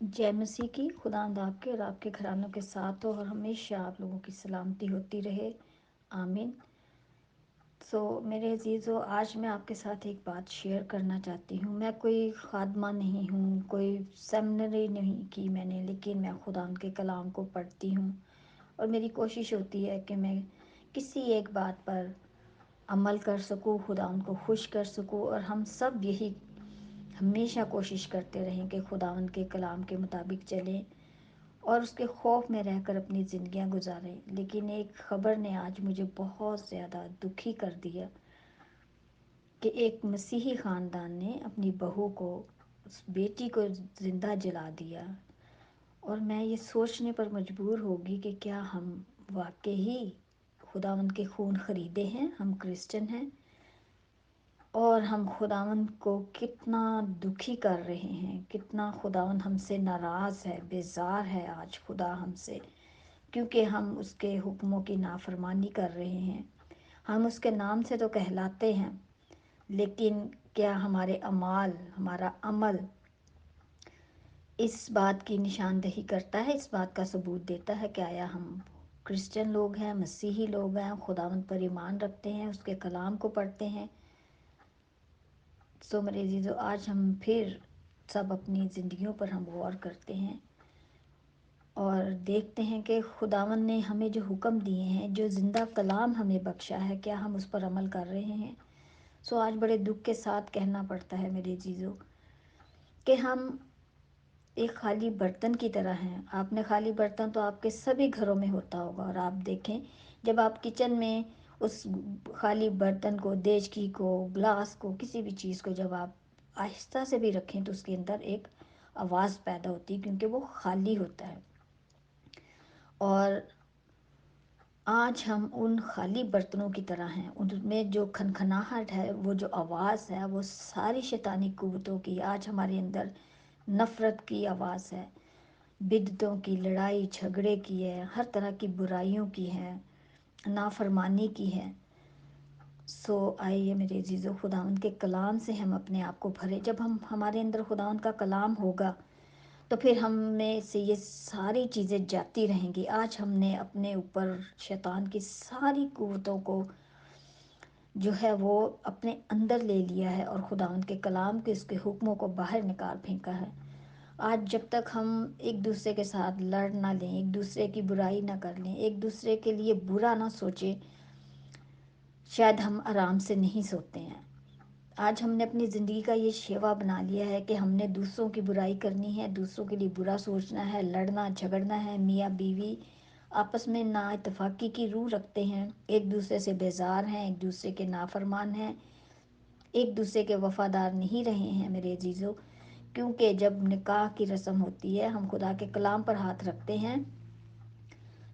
जय मसीह की खुदावंद आपके और आपके घरानों के साथ हो और हमेशा आप लोगों की सलामती होती रहे। आमीन। मेरे अजीज़ों, आज मैं आपके साथ एक बात शेयर करना चाहती हूँ। मैं कोई खादमा नहीं हूँ, कोई सेमिनरी नहीं की मैंने, लेकिन मैं खुदावंद के कलाम को पढ़ती हूँ और मेरी कोशिश होती है कि मैं किसी एक बात पर अमल कर सकूँ, खुदावंद को खुश कर सकूँ। और हम सब यही हमेशा कोशिश करते रहें कि खुदावंद के कलाम के मुताबिक चलें और उसके खौफ में रहकर अपनी ज़िंदगियां गुजारें। लेकिन एक ख़बर ने आज मुझे बहुत ज़्यादा दुखी कर दिया कि एक मसीही ख़ानदान ने अपनी बहू को, उस बेटी को ज़िंदा जला दिया। और मैं ये सोचने पर मजबूर होगी कि क्या हम वाकई खुदावंद के खून ख़रीदे हैं, हम क्रिश्चियन हैं, और हम खुदावंद को कितना दुखी कर रहे हैं, कितना खुदावंद हमसे नाराज़ है, बेजार है आज खुदा हमसे, क्योंकि हम उसके हुक्मों की नाफरमानी कर रहे हैं। हम उसके नाम से तो कहलाते हैं, लेकिन क्या हमारे अमाल, हमारा अमल इस बात की निशानदही करता है, इस बात का सबूत देता है कि आया हम क्रिश्चियन लोग हैं, मसीही लोग हैं, खुदावंद पर ईमान रखते हैं, उसके कलाम को पढ़ते हैं। मेरे अजीज़ों, आज हम फिर सब अपनी ज़िंदगियों पर हम गौर करते हैं और देखते हैं कि खुदावन ने हमें जो हुक्म दिए हैं, जो ज़िंदा कलाम हमें बख्शा है, क्या हम उस पर अमल कर रहे हैं। आज बड़े दुख के साथ कहना पड़ता है मेरे जीजों कि हम एक खाली बर्तन की तरह हैं। आपने खाली बर्तन तो आपके सभी घरों में होता होगा, और आप देखें जब आप किचन में उस खाली बर्तन को, देचकी को, ग्लास को, किसी भी चीज़ को जब आप आहिस्ता से भी रखें तो उसके अंदर एक आवाज़ पैदा होती है, क्योंकि वो खाली होता है। और आज हम उन खाली बर्तनों की तरह हैं। उनमें जो खनखनाहट है, वो जो आवाज़ है, वो सारी शैतानी कुव्वतों की। आज हमारे अंदर नफ़रत की आवाज़ है, बिदतों की, लड़ाई झगड़े की है, हर तरह की बुराइयों की है, नाफरमानी की है। आइए मेरे अजीज़ों, खुदावंद के कलाम से हम अपने आप को भरें। जब हम हमारे अंदर खुदावंद का कलाम होगा तो फिर हम में से ये सारी चीज़ें जाती रहेंगी। आज हमने अपने ऊपर शैतान की सारी कुव्वतों को जो है वो अपने अंदर ले लिया है और खुदावंद के कलाम के, उसके हुक्मों को बाहर निकाल फेंका है। आज जब तक हम एक दूसरे के साथ लड़ ना लें, एक दूसरे की बुराई ना कर लें, एक दूसरे के लिए बुरा ना सोचें, शायद हम आराम से नहीं सोते हैं। आज हमने अपनी ज़िंदगी का ये शेवा बना लिया है कि हमने दूसरों की बुराई करनी है, दूसरों के लिए बुरा सोचना है, लड़ना झगड़ना है। मियाँ बीवी आपस में ना इत्तेफाकी की रूह रखते हैं, एक दूसरे से बेजार हैं, एक दूसरे के नाफरमान हैं, एक दूसरे के वफादार नहीं रहे हैं मेरे अजीज़ों। क्योंकि जब निकाह की रस्म होती है, हम खुदा के कलाम पर हाथ रखते हैं,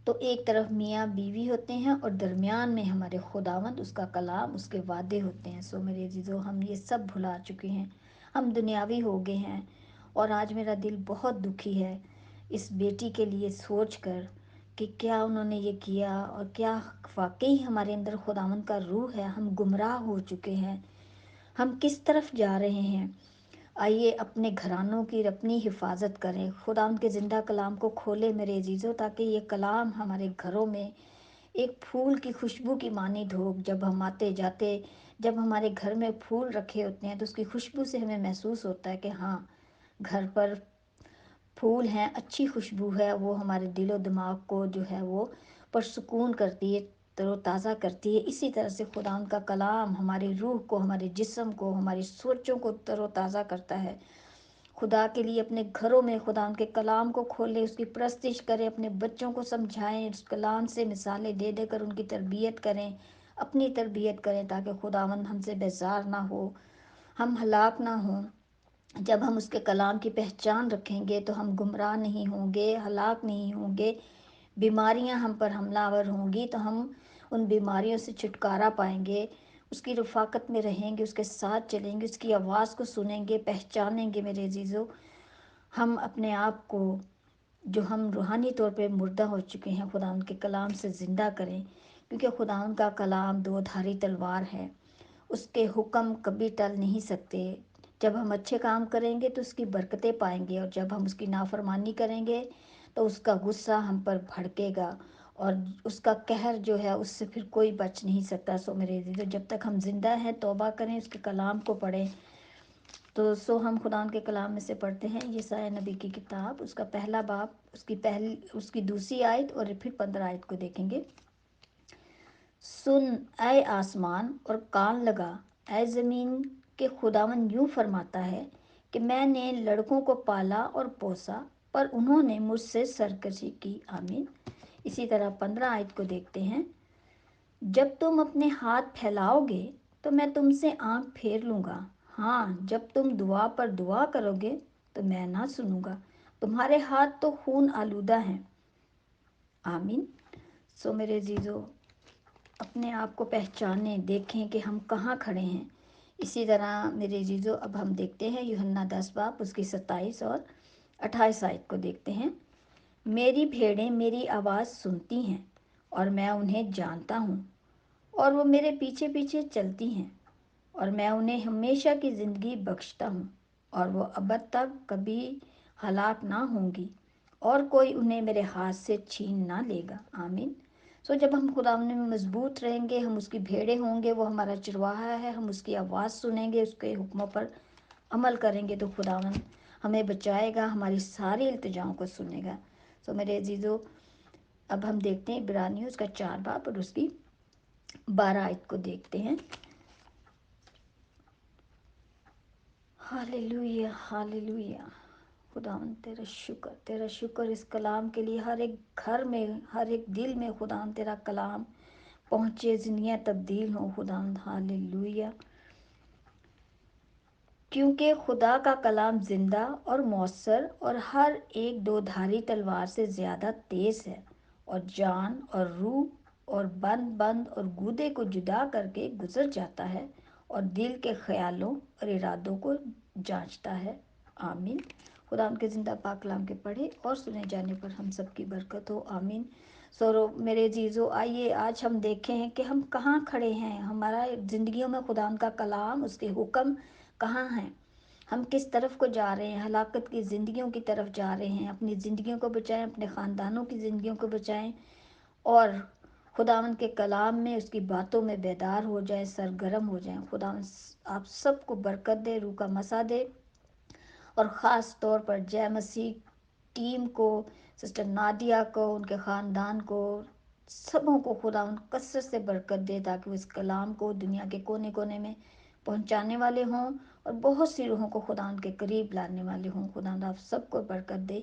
तो एक तरफ मियाँ बीवी होते हैं और दरमियान में हमारे खुदावंद, उसका कलाम, उसके वादे होते हैं। मेरे अजीज़ों, हम ये सब भुला चुके हैं, हम दुनियावी हो गए हैं। और आज मेरा दिल बहुत दुखी है इस बेटी के लिए सोच कर कि क्या उन्होंने ये किया, और क्या वाकई हमारे अंदर खुदावंद का रूह है। हम गुमराह हो चुके हैं, हम किस तरफ जा रहे हैं। आइए अपने घरानों की अपनी हिफाजत करें, खुदा उनके ज़िंदा कलाम को खोले मेरे अजीज़ों, ताकि ये कलाम हमारे घरों में एक फूल की खुशबू की मानिंद हो। जब हम आते जाते, जब हमारे घर में फूल रखे होते हैं, तो उसकी खुशबू से हमें महसूस होता है कि हाँ, घर पर फूल हैं, अच्छी खुशबू है। वो हमारे दिलो दिमाग को जो है वो पुरसुकून करती है, तरोताज़ा करती है। इसी तरह से खुदा उनका कलाम हमारी रूह को, हमारे जिस्म को, हमारी सोचों को तरोताज़ा करता है। खुदा के लिए अपने घरों में खुदा उनके कलाम को खोलें, उसकी परस्तिश करें, अपने बच्चों को समझाएं, उस कलाम से मिसालें दे देकर उनकी तरबियत करें, अपनी तरबियत करें, ताकि खुदावंद हमसे बेजार ना हो, हम हलाक ना हों। जब हम उसके कलाम की पहचान रखेंगे तो हम गुमराह नहीं होंगे, हलाक नहीं होंगे। बीमारियां हम पर हमलावर होंगी तो हम उन बीमारियों से छुटकारा पाएंगे, उसकी रफ़ाकत में रहेंगे, उसके साथ चलेंगे, उसकी आवाज़ को सुनेंगे, पहचानेंगे मेरे अजीज़ों। हम अपने आप को, जो हम रूहानी तौर पे मुर्दा हो चुके हैं, खुदा उनके कलाम से ज़िंदा करें, क्योंकि खुदा उनका कलाम दो धारी तलवार है। उसके हुक्म कभी टल नहीं सकते, جب ہم اچھے کام کریں گے تو اس کی برکتیں پائیں گے، اور جب ہم اس کی نافرمانی کریں گے تو اس کا غصہ ہم پر بھڑکے گا، اور اس کا قہر جو ہے اس سے پھر کوئی بچ نہیں سکتا۔ سو میرے عزیزو، جب تک ہم زندہ ہیں توبہ کریں، اس کے کلام کو پڑھیں۔ تو ہم خدا کے کلام میں سے پڑھتے ہیں یسعیاہ نبی کی کتاب، اس کا پہلا باب، اس کی دوسری آیت اور پھر 15 آیت کو دیکھیں گے۔ سن اے آسمان اور کان لگا اے زمین، کہ خداوند یوں فرماتا ہے کہ میں نے لڑکوں کو پالا اور پوسا، پر انہوں نے مجھ سے سرکشی کی۔ آمین۔ اسی طرح 15 آیت کو دیکھتے ہیں۔ جب تم اپنے ہاتھ پھیلاؤ گے تو میں تم سے آنکھ پھیر لوں گا، ہاں جب تم دعا پر دعا کرو گے تو میں نہ سنوں گا، تمہارے ہاتھ تو خون آلودہ ہیں۔ آمین۔ سو میرے عزیزو، اپنے آپ کو پہچانیں، دیکھیں کہ ہم کہاں کھڑے ہیں۔ اسی طرح میرے عزیزو، اب ہم دیکھتے ہیں یوحنا 10 باب، اس کی 27 اور 28 آیت کو دیکھتے ہیں۔ میری بھیڑیں میری آواز سنتی ہیں اور میں انہیں جانتا ہوں، اور وہ میرے پیچھے پیچھے چلتی ہیں، اور میں انہیں ہمیشہ کی زندگی بخشتا ہوں، اور وہ ابد تک کبھی ہلاک نہ ہوں گی، اور کوئی انہیں میرے ہاتھ سے چھین نہ لے گا۔ آمین۔ سو جب ہم خدا میں مضبوط رہیں گے، ہم اس کی بھیڑیں ہوں گے، وہ ہمارا چرواہا ہے، ہم اس کی آواز سنیں گے، اس کے حکموں پر عمل کریں گے، تو خداوند ہمیں بچائے گا، ہماری ساری التجاؤں کو سنے گا۔ سو میرے عزیزو، اب ہم دیکھتے ہیں عبرانیوں اس کا 4 باب اور اس کی 12 آیت کو دیکھتے ہیں۔ Hallelujah, hallelujah. خداوند تیرا شکر، تیرا شکر اس کلام کے لیے، ہر ایک گھر میں، ہر ایک دل میں خداوند تیرا کلام پہنچے، زندگیاں تبدیل ہوں خداوند۔ ہاللویہ۔ کیونکہ خدا کا کلام زندہ اور مؤثر اور ہر ایک دو دھاری تلوار سے زیادہ تیز ہے، اور جان اور روح اور بند بند اور گودے کو جدا کر کے گزر جاتا ہے، اور دل کے خیالوں اور ارادوں کو جانچتا ہے۔ آمین۔ خدا ان کے زندہ پاک کلام کے پڑھے اور سنے جانے پر ہم سب کی برکت ہو۔ آمین۔ سو میرے عزیزو، آئیے آج ہم دیکھیں ہیں کہ ہم کہاں کھڑے ہیں، ہمارا زندگیوں میں خدا ان کا کلام، اس کے حکم کہاں ہیں، ہم کس طرف کو جا رہے ہیں، ہلاکت کی زندگیوں کی طرف جا رہے ہیں۔ اپنی زندگیوں کو بچائیں، اپنے خاندانوں کی زندگیوں کو بچائیں، اور خداوند کے کلام میں، اس کی باتوں میں بیدار ہو جائیں، سرگرم ہو جائیں۔ خداوند آپ سب کو برکت دے، روح کا مسا دے، اور خاص طور پر جے مسیح ٹیم کو، سسٹر نادیہ کو، ان کے خاندان کو، سبوں کو خداوند کثرت سے برکت دے، تاکہ وہ اس کلام کو دنیا کے کونے کونے میں پہنچانے والے ہوں، اور بہت سی روحوں کو خداوند کے قریب لانے والے ہوں۔ خداوند آپ سب کو برکت دے۔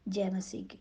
جے مسیح کی۔